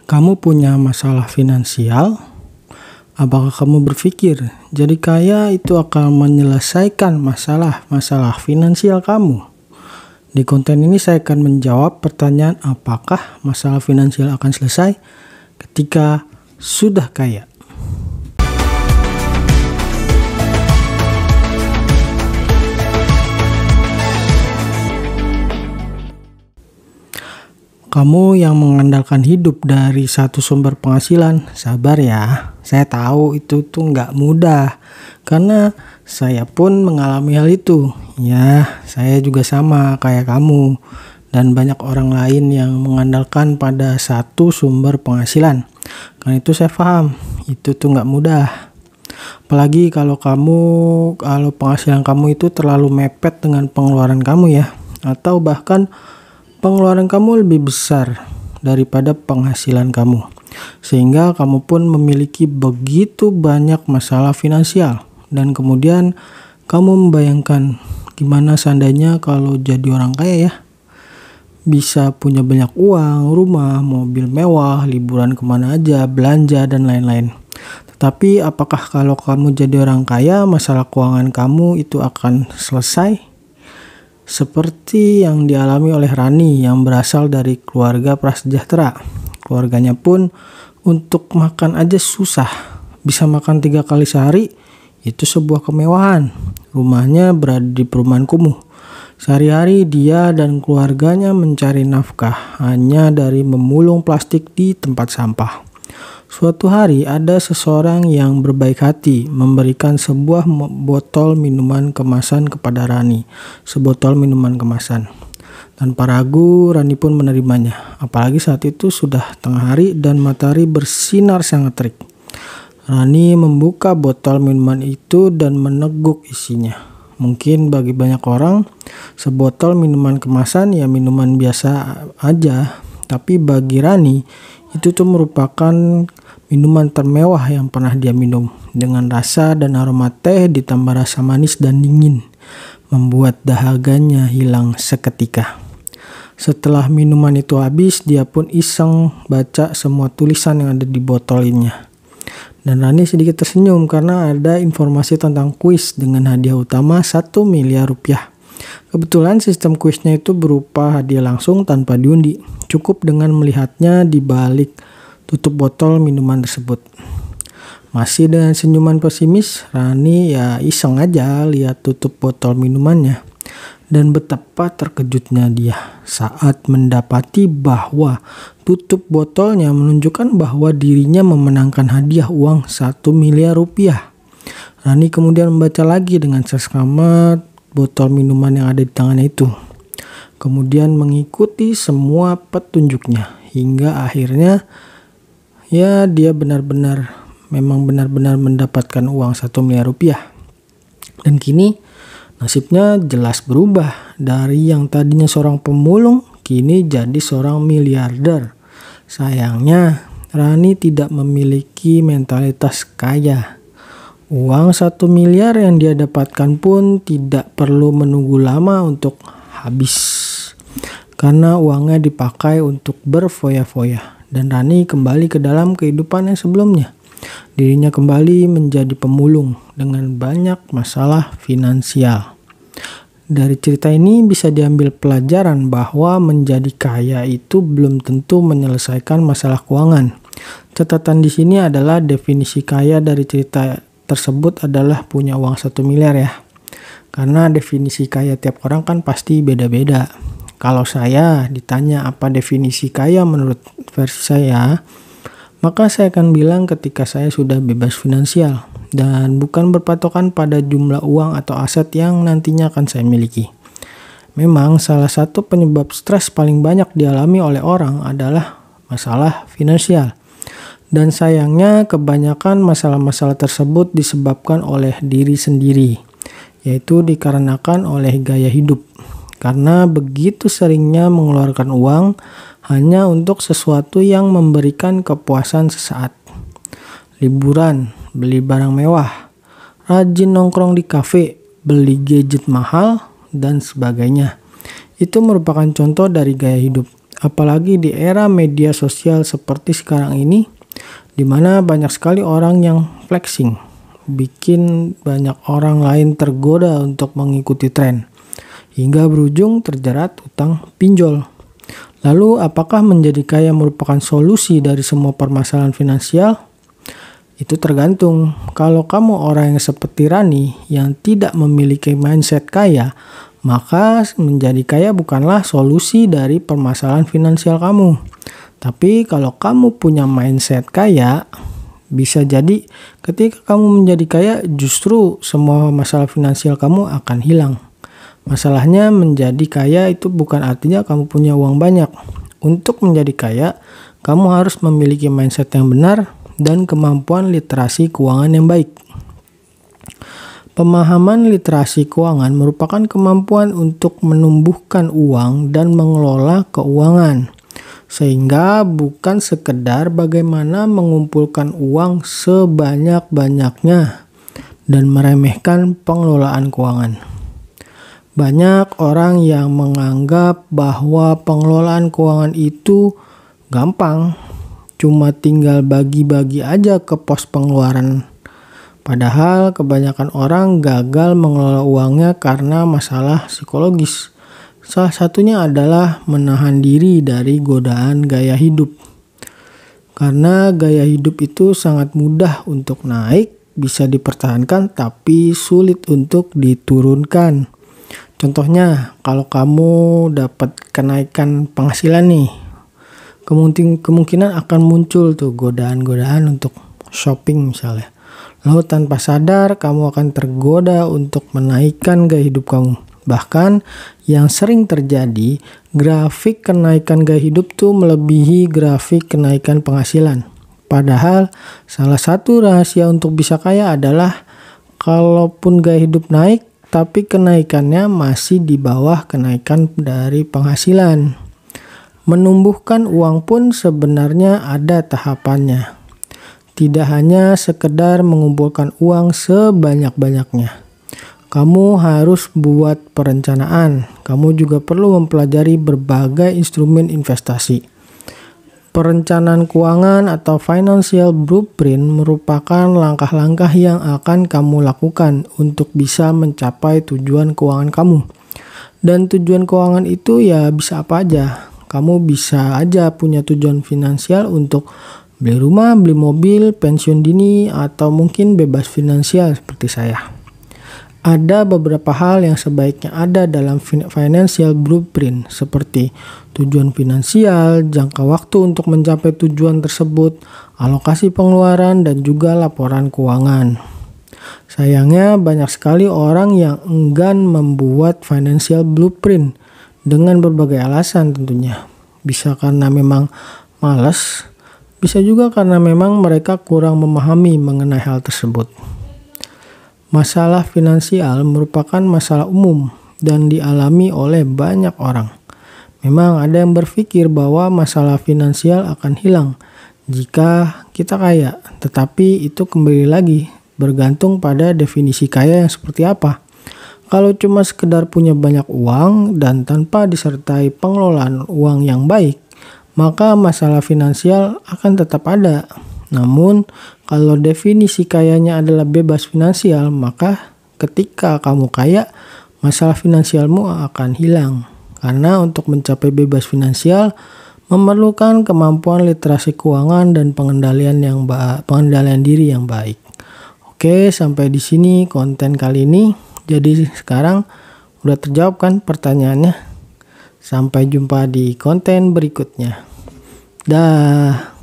Kamu punya masalah finansial? Apakah kamu berpikir jadi kaya itu akan menyelesaikan masalah-masalah finansial kamu? Di konten ini saya akan menjawab pertanyaan apakah masalah finansial akan selesai ketika sudah kaya. Kamu yang mengandalkan hidup dari satu sumber penghasilan, sabar ya. Saya tahu itu tuh nggak mudah, karena saya pun mengalami hal itu. Ya, saya juga sama kayak kamu dan banyak orang lain yang mengandalkan pada satu sumber penghasilan. Karena itu saya paham, itu tuh nggak mudah. Apalagi kalau penghasilan kamu itu terlalu mepet dengan pengeluaran kamu ya, atau bahkan pengeluaran kamu lebih besar daripada penghasilan kamu, sehingga kamu pun memiliki begitu banyak masalah finansial. Dan kemudian kamu membayangkan gimana seandainya kalau jadi orang kaya ya, bisa punya banyak uang, rumah, mobil mewah, liburan kemana aja, belanja dan lain-lain. Tetapi apakah kalau kamu jadi orang kaya, masalah keuangan kamu itu akan selesai? Seperti yang dialami oleh Rani yang berasal dari keluarga prasejahtera. Keluarganya pun untuk makan aja susah. Bisa makan 3 kali sehari, itu sebuah kemewahan. Rumahnya berada di perumahan kumuh. Sehari-hari dia dan keluarganya mencari nafkah hanya dari memulung plastik di tempat sampah. Suatu hari ada seseorang yang berbaik hati memberikan sebuah botol minuman kemasan kepada Rani. Sebotol minuman kemasan. Tanpa ragu Rani pun menerimanya. Apalagi saat itu sudah tengah hari dan matahari bersinar sangat terik. Rani membuka botol minuman itu dan meneguk isinya. Mungkin bagi banyak orang sebotol minuman kemasan ya minuman biasa aja. Tapi bagi Rani itu tuh merupakan minuman termewah yang pernah dia minum, dengan rasa dan aroma teh ditambah rasa manis dan dingin, membuat dahaganya hilang seketika. Setelah minuman itu habis, dia pun iseng baca semua tulisan yang ada di botolnya. Dan Rani sedikit tersenyum karena ada informasi tentang kuis dengan hadiah utama 1 miliar rupiah. Kebetulan sistem kuisnya itu berupa hadiah langsung tanpa diundi. Cukup dengan melihatnya di balik tutup botol minuman tersebut. Masih dengan senyuman pesimis, Rani ya iseng aja lihat tutup botol minumannya. Dan betapa terkejutnya dia saat mendapati bahwa tutup botolnya menunjukkan bahwa dirinya memenangkan hadiah uang 1 miliar rupiah. Rani kemudian membaca lagi dengan seksama botol minuman yang ada di tangannya itu. Kemudian mengikuti semua petunjuknya hingga akhirnya ya dia benar-benar mendapatkan uang 1 miliar rupiah. Dan kini nasibnya jelas berubah. Dari yang tadinya seorang pemulung, kini jadi seorang miliarder. Sayangnya Rani tidak memiliki mentalitas kaya. Uang 1 miliar yang dia dapatkan pun tidak perlu menunggu lama untuk habis. Karena uangnya dipakai untuk berfoya-foya. Dan Rani kembali ke dalam kehidupan yang sebelumnya. Dirinya kembali menjadi pemulung dengan banyak masalah finansial. Dari cerita ini bisa diambil pelajaran bahwa menjadi kaya itu belum tentu menyelesaikan masalah keuangan. Catatan di sini adalah definisi kaya dari cerita tersebut adalah punya uang 1 miliar ya. Karena definisi kaya tiap orang kan pasti beda-beda. Kalau saya ditanya apa definisi kaya menurut versi saya, maka saya akan bilang ketika saya sudah bebas finansial dan bukan berpatokan pada jumlah uang atau aset yang nantinya akan saya miliki. Memang salah satu penyebab stres paling banyak dialami oleh orang adalah masalah finansial. Dan sayangnya kebanyakan masalah-masalah tersebut disebabkan oleh diri sendiri, yaitu dikarenakan oleh gaya hidup. Karena begitu seringnya mengeluarkan uang hanya untuk sesuatu yang memberikan kepuasan sesaat. Liburan, beli barang mewah, rajin nongkrong di kafe, beli gadget mahal, dan sebagainya. Itu merupakan contoh dari gaya hidup. Apalagi di era media sosial seperti sekarang ini, di mana banyak sekali orang yang flexing, bikin banyak orang lain tergoda untuk mengikuti tren, hingga berujung terjerat utang pinjol. Lalu apakah menjadi kaya merupakan solusi dari semua permasalahan finansial? Itu tergantung. Kalau kamu orang yang seperti Rani yang tidak memiliki mindset kaya, maka menjadi kaya bukanlah solusi dari permasalahan finansial kamu. Tapi kalau kamu punya mindset kaya, bisa jadi ketika kamu menjadi kaya justru semua masalah finansial kamu akan hilang. Masalahnya menjadi kaya itu bukan artinya kamu punya uang banyak. Untuk menjadi kaya, kamu harus memiliki mindset yang benar dan kemampuan literasi keuangan yang baik. Pemahaman literasi keuangan merupakan kemampuan untuk menumbuhkan uang dan mengelola keuangan. Sehingga bukan sekedar bagaimana mengumpulkan uang sebanyak-banyaknya dan meremehkan pengelolaan keuangan. Banyak orang yang menganggap bahwa pengelolaan keuangan itu gampang, cuma tinggal bagi-bagi aja ke pos pengeluaran. Padahal kebanyakan orang gagal mengelola uangnya karena masalah psikologis. Salah satunya adalah menahan diri dari godaan gaya hidup. Karena gaya hidup itu sangat mudah untuk naik, bisa dipertahankan tapi sulit untuk diturunkan. Contohnya, kalau kamu dapat kenaikan penghasilan nih, kemungkinan akan muncul tuh godaan-godaan untuk shopping misalnya. Lalu tanpa sadar kamu akan tergoda untuk menaikkan gaya hidup kamu. Bahkan yang sering terjadi, grafik kenaikan gaya hidup tuh melebihi grafik kenaikan penghasilan. Padahal salah satu rahasia untuk bisa kaya adalah kalaupun gaya hidup naik, tapi kenaikannya masih di bawah kenaikan dari penghasilan. Menumbuhkan uang pun sebenarnya ada tahapannya. Tidak hanya sekedar mengumpulkan uang sebanyak-banyaknya. Kamu harus buat perencanaan. Kamu juga perlu mempelajari berbagai instrumen investasi. Perencanaan keuangan atau financial blueprint merupakan langkah-langkah yang akan kamu lakukan untuk bisa mencapai tujuan keuangan kamu. Dan tujuan keuangan itu ya bisa apa aja. Kamu bisa aja punya tujuan finansial untuk beli rumah, beli mobil, pensiun dini, atau mungkin bebas finansial seperti saya. Ada beberapa hal yang sebaiknya ada dalam financial blueprint seperti tujuan finansial, jangka waktu untuk mencapai tujuan tersebut, alokasi pengeluaran, dan juga laporan keuangan. Sayangnya banyak sekali orang yang enggan membuat financial blueprint dengan berbagai alasan tentunya. Bisa karena memang malas, bisa juga karena memang mereka kurang memahami mengenai hal tersebut. Masalah finansial merupakan masalah umum dan dialami oleh banyak orang. Memang ada yang berpikir bahwa masalah finansial akan hilang jika kita kaya, tetapi itu kembali lagi bergantung pada definisi kaya yang seperti apa. Kalau cuma sekedar punya banyak uang dan tanpa disertai pengelolaan uang yang baik, maka masalah finansial akan tetap ada. Namun, kalau definisi kayanya adalah bebas finansial, maka ketika kamu kaya, masalah finansialmu akan hilang. Karena untuk mencapai bebas finansial, memerlukan kemampuan literasi keuangan dan pengendalian diri yang baik. Oke, sampai di sini konten kali ini. Jadi sekarang udah terjawab kan pertanyaannya? Sampai jumpa di konten berikutnya. Dah.